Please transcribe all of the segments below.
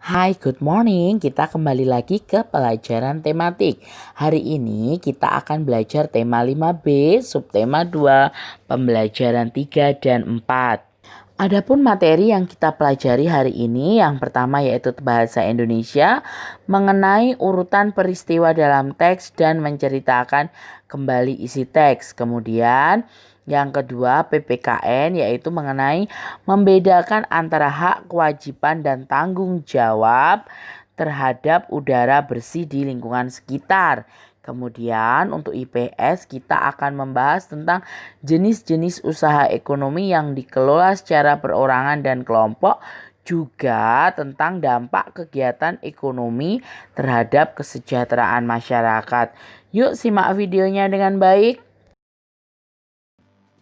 Hai, good morning. Kita kembali lagi ke pelajaran tematik. Hari ini kita akan belajar tema 5B, subtema 2, pembelajaran 3 dan 4. Adapun materi yang kita pelajari hari ini, yang pertama yaitu bahasa Indonesia mengenai urutan peristiwa dalam teks dan menceritakan kembali isi teks. Kemudian yang kedua PPKN yaitu mengenai membedakan antara hak, kewajiban, dan tanggung jawab terhadap udara bersih di lingkungan sekitar. Kemudian untuk IPS kita akan membahas tentang jenis-jenis usaha ekonomi yang dikelola secara perorangan dan kelompok, juga tentang dampak kegiatan ekonomi terhadap kesejahteraan masyarakat. Yuk simak videonya dengan baik.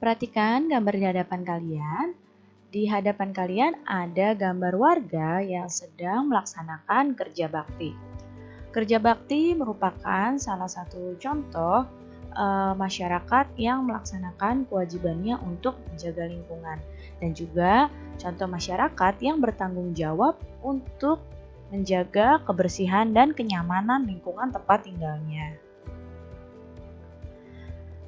Perhatikan gambar di hadapan kalian. Di hadapan kalian ada gambar warga yang sedang melaksanakan kerja bakti. Kerja bakti merupakan salah satu contoh masyarakat yang melaksanakan kewajibannya untuk menjaga lingkungan, dan juga contoh masyarakat yang bertanggung jawab untuk menjaga kebersihan dan kenyamanan lingkungan tempat tinggalnya.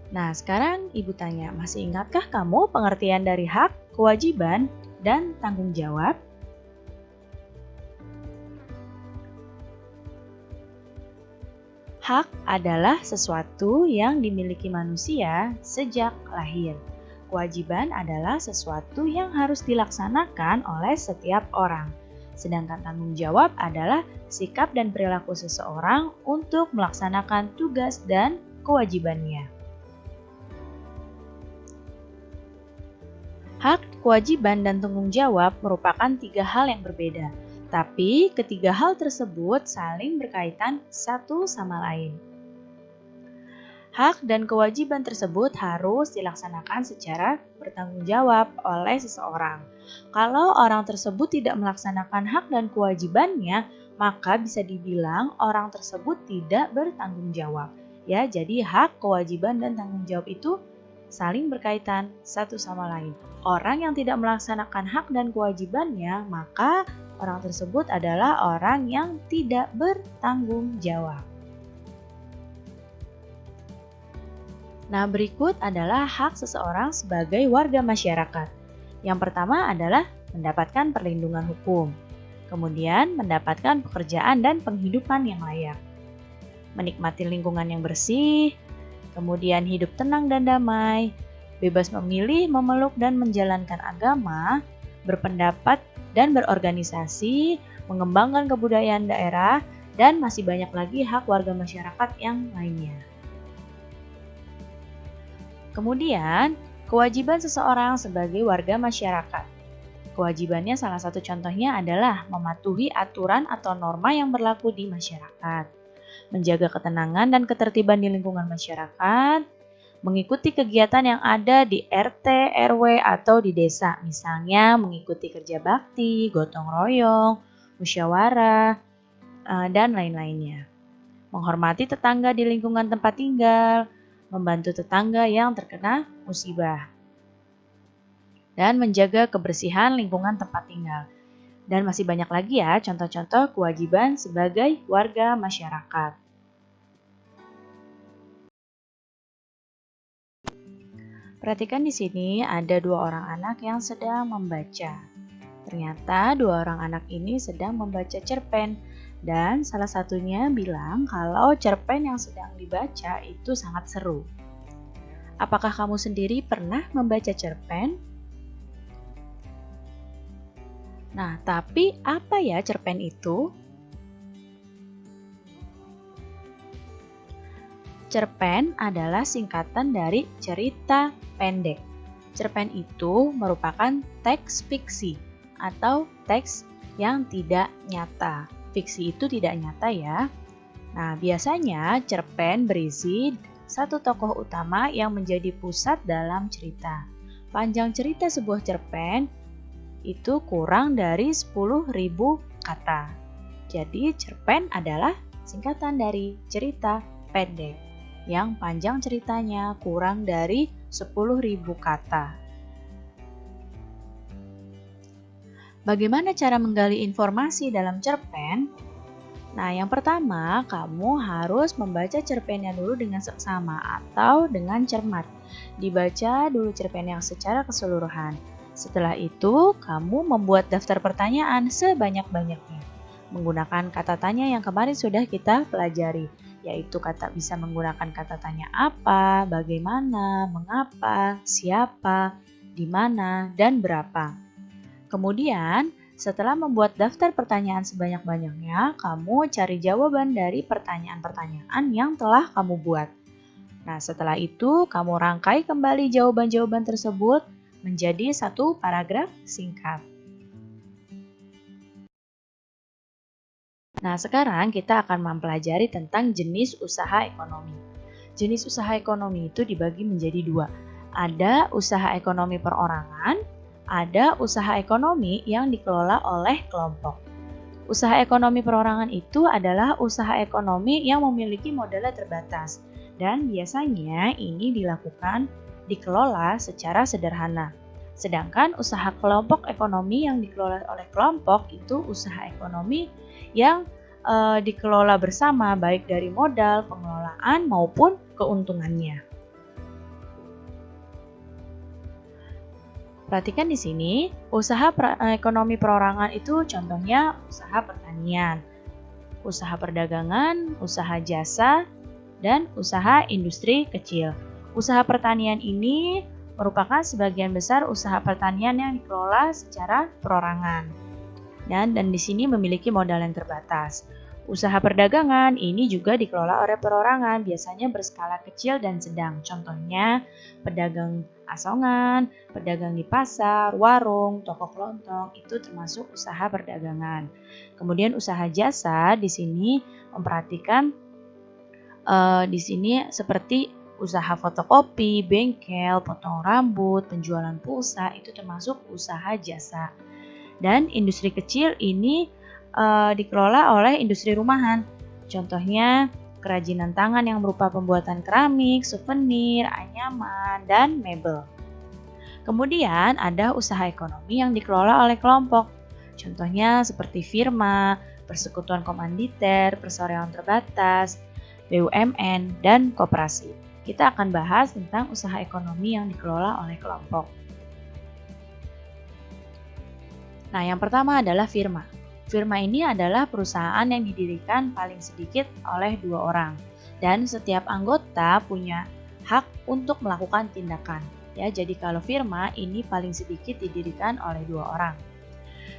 Nah, sekarang Ibu tanya, masih ingatkah kamu pengertian dari hak, kewajiban, dan tanggung jawab? Hak adalah sesuatu yang dimiliki manusia sejak lahir. Kewajiban adalah sesuatu yang harus dilaksanakan oleh setiap orang. Sedangkan tanggung jawab adalah sikap dan perilaku seseorang untuk melaksanakan tugas dan kewajibannya. Hak, kewajiban, dan tanggung jawab merupakan tiga hal yang berbeda. Tapi ketiga hal tersebut saling berkaitan satu sama lain. Hak dan kewajiban tersebut harus dilaksanakan secara bertanggung jawab oleh seseorang. Kalau orang tersebut tidak melaksanakan hak dan kewajibannya, maka bisa dibilang orang tersebut tidak bertanggung jawab. Ya, jadi hak, kewajiban, dan tanggung jawab itu saling berkaitan satu sama lain. Orang yang tidak melaksanakan hak dan kewajibannya, maka orang tersebut adalah orang yang tidak bertanggung jawab. Nah, berikut adalah hak seseorang sebagai warga masyarakat. Yang pertama adalah mendapatkan perlindungan hukum. Kemudian, mendapatkan pekerjaan dan penghidupan yang layak. Menikmati lingkungan yang bersih, kemudian hidup tenang dan damai, bebas memilih, memeluk, dan menjalankan agama, berpendapat dan berorganisasi, mengembangkan kebudayaan daerah, dan masih banyak lagi hak warga masyarakat yang lainnya. Kemudian, kewajiban seseorang sebagai warga masyarakat. Kewajibannya salah satu contohnya adalah mematuhi aturan atau norma yang berlaku di masyarakat, menjaga ketenangan dan ketertiban di lingkungan masyarakat, mengikuti kegiatan yang ada di RT, RW, atau di desa, misalnya mengikuti kerja bakti, gotong royong, musyawarah, dan lain-lainnya. Menghormati tetangga di lingkungan tempat tinggal, membantu tetangga yang terkena musibah, dan menjaga kebersihan lingkungan tempat tinggal. Dan masih banyak lagi ya contoh-contoh kewajiban sebagai warga masyarakat. Perhatikan di sini ada dua orang anak yang sedang membaca. Ternyata dua orang anak ini sedang membaca cerpen, dan salah satunya bilang kalau cerpen yang sedang dibaca itu sangat seru. Apakah kamu sendiri pernah membaca cerpen? Nah, tapi apa ya cerpen itu? Cerpen adalah singkatan dari cerita pendek. Cerpen itu merupakan teks fiksi atau teks yang tidak nyata. Fiksi itu tidak nyata ya. Nah, biasanya cerpen berisi satu tokoh utama yang menjadi pusat dalam cerita. Panjang cerita sebuah cerpen itu kurang dari 10.000 kata. Jadi cerpen adalah singkatan dari cerita pendek yang panjang ceritanya kurang dari 10.000 kata. Bagaimana cara menggali informasi dalam cerpen? Nah, yang pertama, kamu harus membaca cerpennya dulu dengan seksama atau dengan cermat. Dibaca dulu cerpen yang secara keseluruhan. Setelah itu, kamu membuat daftar pertanyaan sebanyak-banyaknya. Menggunakan kata tanya yang kemarin sudah kita pelajari, yaitu bisa menggunakan kata tanya apa, bagaimana, mengapa, siapa, di mana, dan berapa. Kemudian, setelah membuat daftar pertanyaan sebanyak-banyaknya, kamu cari jawaban dari pertanyaan-pertanyaan yang telah kamu buat. Nah, setelah itu kamu rangkai kembali jawaban-jawaban tersebut menjadi satu paragraf singkat. Nah, sekarang kita akan mempelajari tentang jenis usaha ekonomi. Jenis usaha ekonomi itu dibagi menjadi dua. Ada usaha ekonomi perorangan, ada usaha ekonomi yang dikelola oleh kelompok. Usaha ekonomi perorangan itu adalah usaha ekonomi yang memiliki modal terbatas dan biasanya ini dikelola secara sederhana. Sedangkan usaha kelompok ekonomi yang dikelola oleh kelompok itu usaha ekonomi yang dikelola bersama baik dari modal, pengelolaan maupun keuntungannya. Perhatikan di sini, usaha ekonomi perorangan itu contohnya usaha pertanian, usaha perdagangan, usaha jasa, dan usaha industri kecil. Usaha pertanian ini merupakan sebagian besar usaha pertanian yang dikelola secara perorangan. Dan di sini memiliki modal yang terbatas. Usaha perdagangan ini juga dikelola oleh perorangan, biasanya berskala kecil dan sedang. Contohnya pedagang asongan, pedagang di pasar, warung, toko kelontong, itu termasuk usaha perdagangan. Kemudian usaha jasa di sini memperhatikan di sini seperti usaha fotokopi, bengkel, potong rambut, penjualan pulsa, itu termasuk usaha jasa. Dan industri kecil ini dikelola oleh industri rumahan. Contohnya kerajinan tangan yang berupa pembuatan keramik, souvenir, anyaman, dan mebel. Kemudian ada usaha ekonomi yang dikelola oleh kelompok. Contohnya seperti firma, persekutuan komanditer, perseroan terbatas, BUMN, dan koperasi. Kita akan bahas tentang usaha ekonomi yang dikelola oleh kelompok. Nah, yang pertama adalah firma. Firma ini adalah perusahaan yang didirikan paling sedikit oleh 2 orang dan setiap anggota punya hak untuk melakukan tindakan. Ya, jadi kalau firma ini paling sedikit didirikan oleh 2 orang.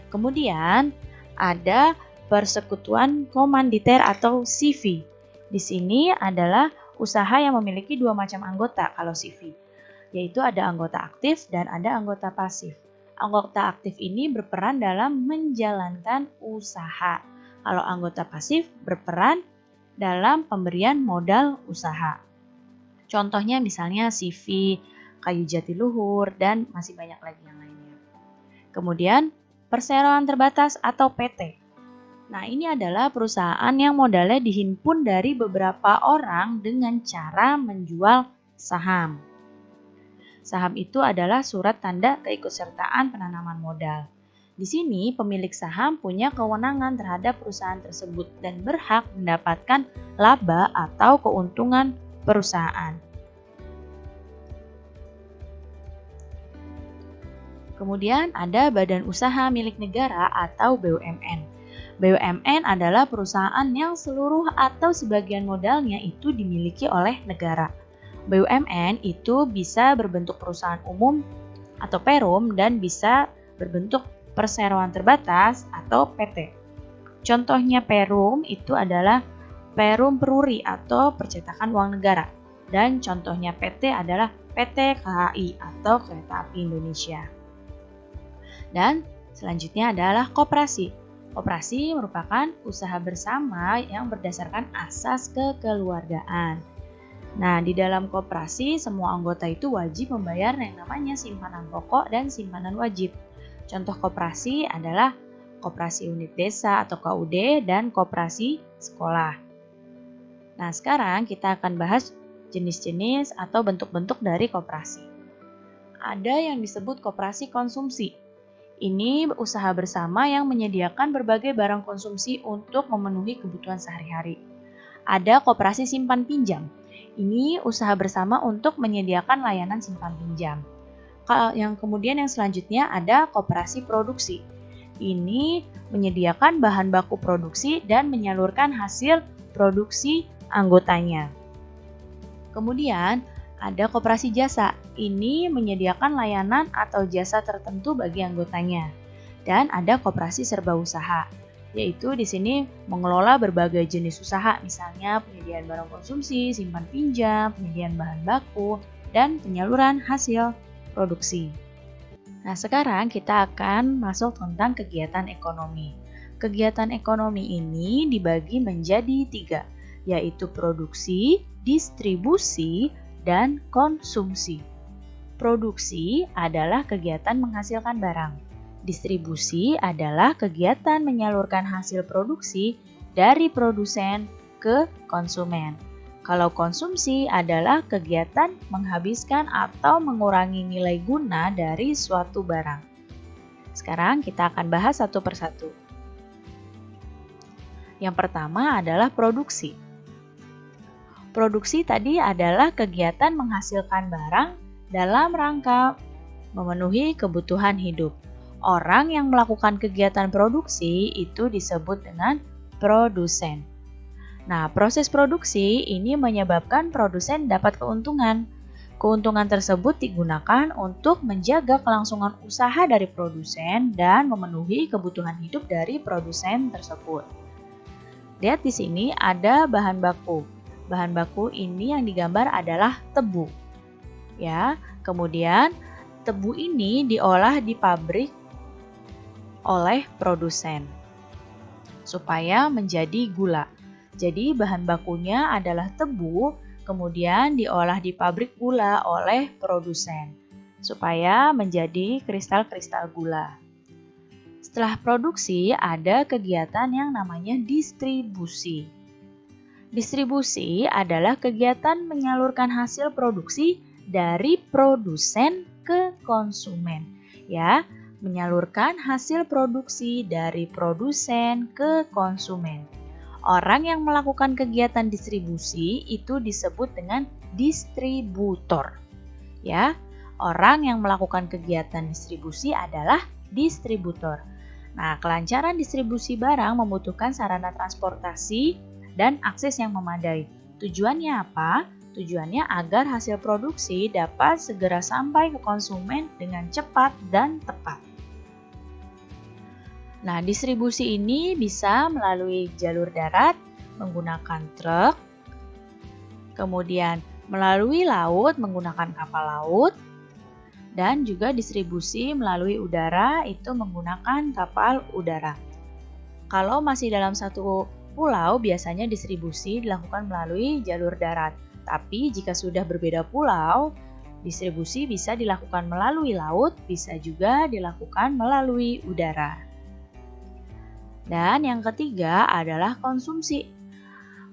Kemudian ada persekutuan komanditer atau CV. Di sini adalah usaha yang memiliki 2 macam anggota kalau CV, yaitu ada anggota aktif dan ada anggota pasif. Anggota aktif ini berperan dalam menjalankan usaha. Kalau anggota pasif berperan dalam pemberian modal usaha. Contohnya misalnya CV, kayu jati luhur, dan masih banyak lagi yang lainnya. Kemudian perseroan terbatas atau PT. Nah, ini adalah perusahaan yang modalnya dihimpun dari beberapa orang dengan cara menjual saham. Saham itu adalah surat tanda keikutsertaan penanaman modal. Di sini, pemilik saham punya kewenangan terhadap perusahaan tersebut dan berhak mendapatkan laba atau keuntungan perusahaan. Kemudian ada badan usaha milik negara atau BUMN. BUMN adalah perusahaan yang seluruh atau sebagian modalnya itu dimiliki oleh negara. BUMN itu bisa berbentuk perusahaan umum atau perum dan bisa berbentuk perseroan terbatas atau PT. Contohnya perum itu adalah Perum Peruri atau percetakan uang negara dan contohnya PT adalah PT KAI atau Kereta Api Indonesia. Dan selanjutnya adalah koperasi. Koperasi merupakan usaha bersama yang berdasarkan asas kekeluargaan. Nah, di dalam koperasi, semua anggota itu wajib membayar yang namanya simpanan pokok dan simpanan wajib. Contoh koperasi adalah koperasi unit desa atau KUD dan koperasi sekolah. Nah, sekarang kita akan bahas jenis-jenis atau bentuk-bentuk dari koperasi. Ada yang disebut koperasi konsumsi. Ini usaha bersama yang menyediakan berbagai barang konsumsi untuk memenuhi kebutuhan sehari-hari. Ada koperasi simpan pinjam. Ini usaha bersama untuk menyediakan layanan simpan pinjam. Yang selanjutnya ada koperasi produksi. Ini menyediakan bahan baku produksi dan menyalurkan hasil produksi anggotanya. Kemudian ada koperasi jasa. Ini menyediakan layanan atau jasa tertentu bagi anggotanya. Dan ada koperasi serba usaha, yaitu di sini mengelola berbagai jenis usaha, misalnya penyediaan barang konsumsi, simpan pinjam, penyediaan bahan baku, dan penyaluran hasil produksi. Nah, sekarang kita akan masuk tentang kegiatan ekonomi. Kegiatan ekonomi ini dibagi menjadi 3, yaitu produksi, distribusi, dan konsumsi. Produksi adalah kegiatan menghasilkan barang. Distribusi adalah kegiatan menyalurkan hasil produksi dari produsen ke konsumen. Kalau konsumsi adalah kegiatan menghabiskan atau mengurangi nilai guna dari suatu barang. Sekarang kita akan bahas satu persatu. Yang pertama adalah produksi. Produksi tadi adalah kegiatan menghasilkan barang dalam rangka memenuhi kebutuhan hidup. Orang yang melakukan kegiatan produksi itu disebut dengan produsen. Nah, proses produksi ini menyebabkan produsen dapat keuntungan. Keuntungan tersebut digunakan untuk menjaga kelangsungan usaha dari produsen dan memenuhi kebutuhan hidup dari produsen tersebut. Lihat di sini ada bahan baku. Bahan baku ini yang digambar adalah tebu. Ya, kemudian tebu ini diolah di pabrik oleh produsen supaya menjadi gula. Jadi bahan bakunya adalah tebu, kemudian diolah di pabrik gula oleh produsen supaya menjadi kristal-kristal gula. Setelah produksi ada kegiatan yang namanya distribusi. Distribusi adalah kegiatan menyalurkan hasil produksi dari produsen ke konsumen. Ya, menyalurkan hasil produksi dari produsen ke konsumen. Orang yang melakukan kegiatan distribusi itu disebut dengan distributor. Ya, orang yang melakukan kegiatan distribusi adalah distributor. Nah, kelancaran distribusi barang membutuhkan sarana transportasi dan akses yang memadai. Tujuannya apa? Tujuannya agar hasil produksi dapat segera sampai ke konsumen dengan cepat dan tepat. Nah, distribusi ini bisa melalui jalur darat menggunakan truk, kemudian melalui laut menggunakan kapal laut, dan juga distribusi melalui udara itu menggunakan kapal udara. Kalau masih dalam satu pulau, biasanya distribusi dilakukan melalui jalur darat. Tapi jika sudah berbeda pulau, distribusi bisa dilakukan melalui laut, bisa juga dilakukan melalui udara. Dan yang ketiga adalah konsumsi.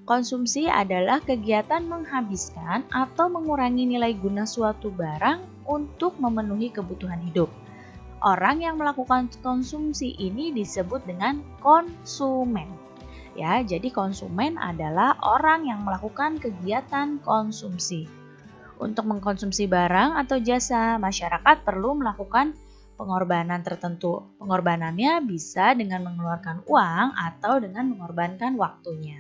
Konsumsi adalah kegiatan menghabiskan atau mengurangi nilai guna suatu barang untuk memenuhi kebutuhan hidup. Orang yang melakukan konsumsi ini disebut dengan konsumen. Ya, jadi konsumen adalah orang yang melakukan kegiatan konsumsi. Untuk mengkonsumsi barang atau jasa, masyarakat perlu melakukan pengorbanan tertentu. Pengorbanannya bisa dengan mengeluarkan uang atau dengan mengorbankan waktunya.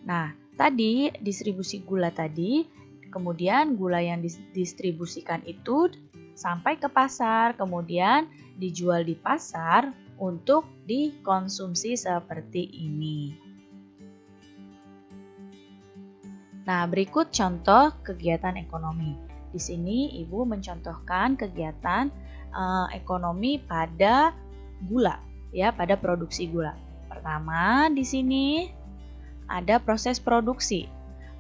Nah, tadi distribusi gula tadi, kemudian gula yang didistribusikan itu sampai ke pasar, kemudian dijual di pasar untuk dikonsumsi seperti ini. Nah, berikut contoh kegiatan ekonomi. Di sini Ibu mencontohkan kegiatan ekonomi pada gula, ya, pada produksi gula. Pertama, di sini ada proses produksi.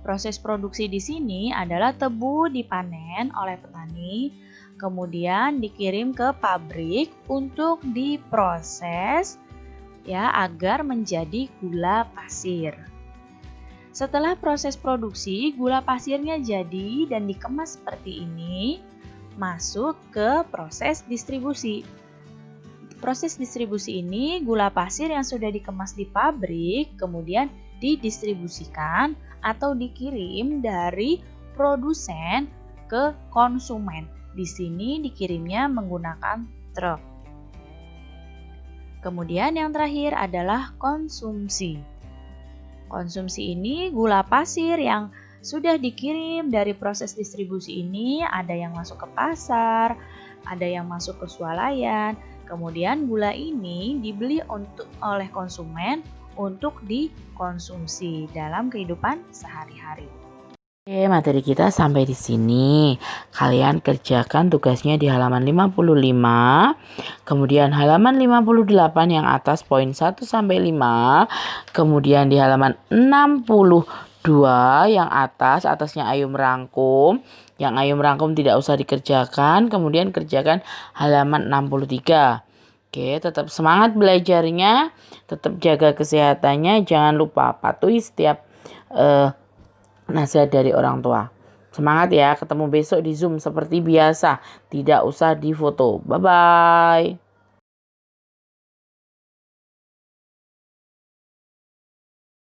Proses produksi di sini adalah tebu dipanen oleh petani, kemudian dikirim ke pabrik untuk diproses, ya, agar menjadi gula pasir. Setelah proses produksi, gula pasirnya jadi dan dikemas seperti ini, masuk ke proses distribusi. Proses distribusi ini gula pasir yang sudah dikemas di pabrik kemudian didistribusikan atau dikirim dari produsen ke konsumen. Di sini dikirimnya menggunakan truk. Kemudian yang terakhir adalah konsumsi. Konsumsi ini gula pasir yang sudah dikirim dari proses distribusi ini, ada yang masuk ke pasar, ada yang masuk ke swalayan. Kemudian gula ini dibeli oleh konsumen untuk dikonsumsi dalam kehidupan sehari-hari. Oke, materi kita sampai di sini. Kalian kerjakan tugasnya di halaman 55, kemudian halaman 58 yang atas poin 1 sampai 5, kemudian di halaman 62 yang atasnya Ayu merangkum. Yang Ayu merangkum tidak usah dikerjakan, kemudian kerjakan halaman 63. Oke, tetap semangat belajarnya, tetap jaga kesehatannya, jangan lupa patuhi setiap nasihat dari orang tua. Semangat ya, ketemu besok di Zoom seperti biasa. Tidak usah difoto. Bye-bye.